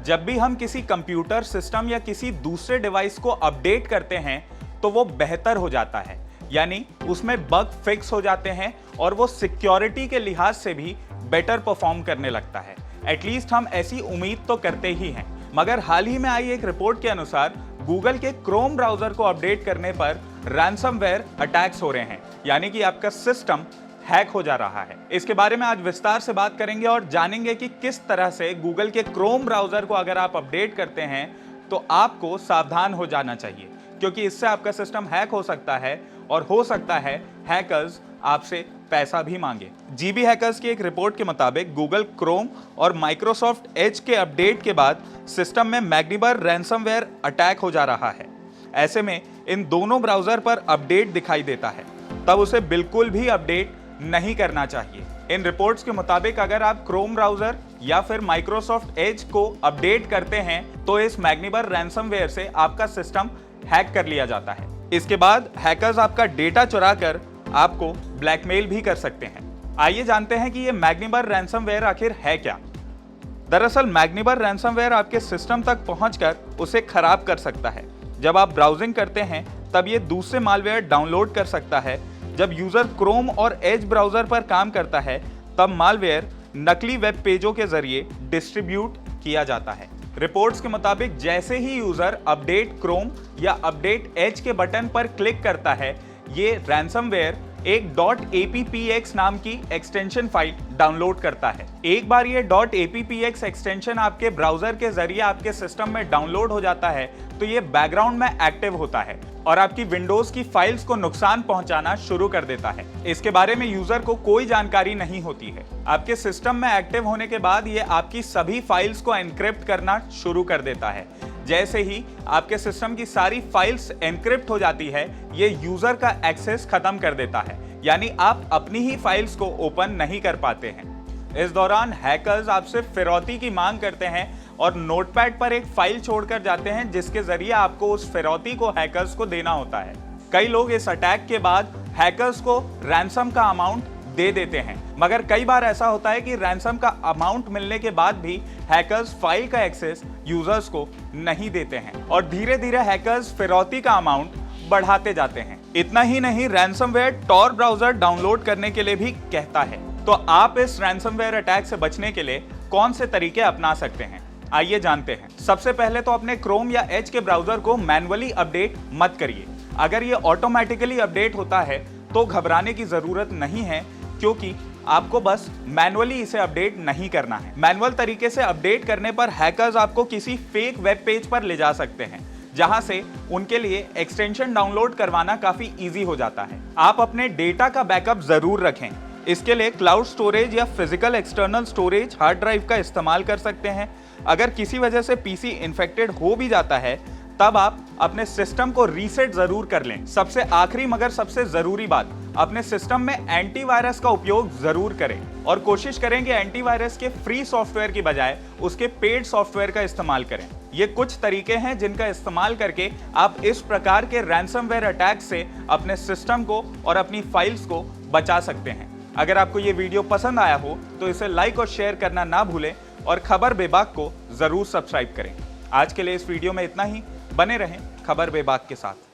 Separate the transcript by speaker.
Speaker 1: जब भी हम किसी कंप्यूटर सिस्टम या किसी दूसरे डिवाइस को अपडेट करते हैं तो वो बेहतर हो जाता है, यानी उसमें बग फिक्स हो जाते हैं और वो सिक्योरिटी के लिहाज से भी बेटर परफॉर्म करने लगता है। एटलीस्ट हम ऐसी उम्मीद तो करते ही हैं। मगर हाल ही में आई एक रिपोर्ट के अनुसार गूगल के क्रोम ब्राउजर को अपडेट करने पर रैंसमवेयर अटैक्स हो रहे हैं, यानी कि आपका सिस्टम हैक हो जा रहा है। इसके बारे में आज विस्तार से बात करेंगे और जानेंगे कि किस तरह से गूगल के क्रोम ब्राउजर को अगर आप अपडेट करते हैं तो आपको सावधान हो जाना चाहिए, क्योंकि इससे आपका सिस्टम हैक हो सकता है और हो सकता है हैकर्स आपसे पैसा भी मांगे। जीबी हैकर्स की एक रिपोर्ट के मुताबिक गूगल क्रोम और माइक्रोसॉफ्ट एज के अपडेट के बाद सिस्टम में मैग्नीबर रैंसमवेयर अटैक हो जा रहा है। ऐसे में इन दोनों ब्राउजर पर अपडेट दिखाई देता है, तब उसे बिल्कुल भी अपडेट नहीं करना चाहिए। इन रिपोर्ट्स के मुताबिक अगर आप क्रोम ब्राउजर या फिर माइक्रोसॉफ्ट एज को अपडेट करते हैं तो इस मैग्नीबर रैंसमवेयर से आपका सिस्टम हैक कर लिया जाता है। इसके बाद हैकर्स आपका डेटा चुरा कर आपको ब्लैकमेल भी कर सकते हैं। आइए जानते हैं कि ये मैग्नीबर रैंसमवेयर आखिर है क्या। दरअसल मैग्नीबर रैंसमवेयर आपके सिस्टम तक पहुंचकर उसे खराब कर सकता है। जब आप ब्राउजिंग करते हैं तब ये दूसरे मालवेयर डाउनलोड कर सकता है। जब यूजर क्रोम और एज ब्राउजर पर काम करता है तब मालवेयर नकली वेब पेजों के जरिए डिस्ट्रीब्यूट किया जाता है। रिपोर्ट्स के मुताबिक जैसे ही यूजर अपडेट क्रोम या अपडेट एज के बटन पर क्लिक करता है, ये रैंसमवेयर एक .appx नाम की एक्सटेंशन फाइल डाउनलोड करता है। एक बार ये .appx एक्सटेंशन आपके ब्राउजर के जरिए आपके सिस्टम में डाउनलोड हो जाता है तो ये बैकग्राउंड में एक्टिव होता है और आपकी विंडोज की फाइल्स को नुकसान पहुंचाना शुरू कर देता है। इसके बारे में यूजर को कोई जानकारी नहीं होती है। आपके सिस्टम में एक्टिव होने के बाद ये आपकी सभी फाइल्स को एनक्रिप्ट करना शुरू कर देता है। जैसे ही आपके सिस्टम की सारी फाइल्स एनक्रिप्ट हो जाती है, ये यूजर का एक्सेस खत्म कर देता है, यानी आप अपनी ही फाइल्स को ओपन नहीं कर पाते हैं। इस दौरान हैकर्स आपसे फिरौती की मांग करते हैं और नोटपैड पर एक फाइल छोड़कर जाते हैं जिसके जरिए आपको उस फिरौती को हैकर्स को देना होता है। कई लोग इस अटैक के बाद हैकर्स को रैंसम का अमाउंट दे देते हैं, मगर कई बार ऐसा होता है कि रैंसम का अमाउंट मिलने के बाद भी हैकर्स फाइल का एक्सेस यूजर्स को नहीं देते हैं और धीरे धीरे हैकर्स फिरौती का अमाउंट बढ़ाते जाते हैं। इतना ही नहीं, रैंसमवेयर टॉर ब्राउजर डाउनलोड करने के लिए भी कहता है। तो आप इस रैंसमवेयर अटैक से बचने के लिए कौन से तरीके अपना सकते हैं, आइए जानते हैं। सबसे पहले तो अपने क्रोम या एज के ब्राउजर को मैन्युअली अपडेट मत करिए। अगर ये ऑटोमेटिकली अपडेट होता है तो घबराने की जरूरत नहीं है, क्योंकि आपको बस मैन्युअली इसे अपडेट नहीं करना है। मैनुअल तरीके से अपडेट करने पर हैकर्स आपको किसी फेक वेब पेज पर ले जा सकते हैं, जहां से उनके लिए एक्सटेंशन डाउनलोड करवाना काफी इजी हो जाता है। आप अपने डेटा का बैकअप जरूर रखें। इसके लिए क्लाउड स्टोरेज या physical external storage hard drive का इस्तेमाल कर सकते हैं। अगर किसी वजह से पीसी इन्फेक्टेड हो भी जाता है तब आप अपने सिस्टम को रीसेट जरूर कर लें। सबसे आखिरी मगर सबसे जरूरी बात, अपने सिस्टम में एंटीवायरस का उपयोग जरूर करें और कोशिश करें कि एंटीवायरस के फ्री सॉफ्टवेयर की बजाय उसके पेड सॉफ्टवेयर का इस्तेमाल करें। ये कुछ तरीके हैं जिनका इस्तेमाल करके आप इस प्रकार के रैंसमवेयर अटैक से अपने सिस्टम को और अपनी फाइल्स को बचा सकते हैं। अगर आपको ये वीडियो पसंद आया हो तो इसे लाइक और शेयर करना ना भूलें और खबर बेबाक को जरूर सब्सक्राइब करें। आज के लिए इस वीडियो में इतना ही। बने रहें खबर बेबाक के साथ।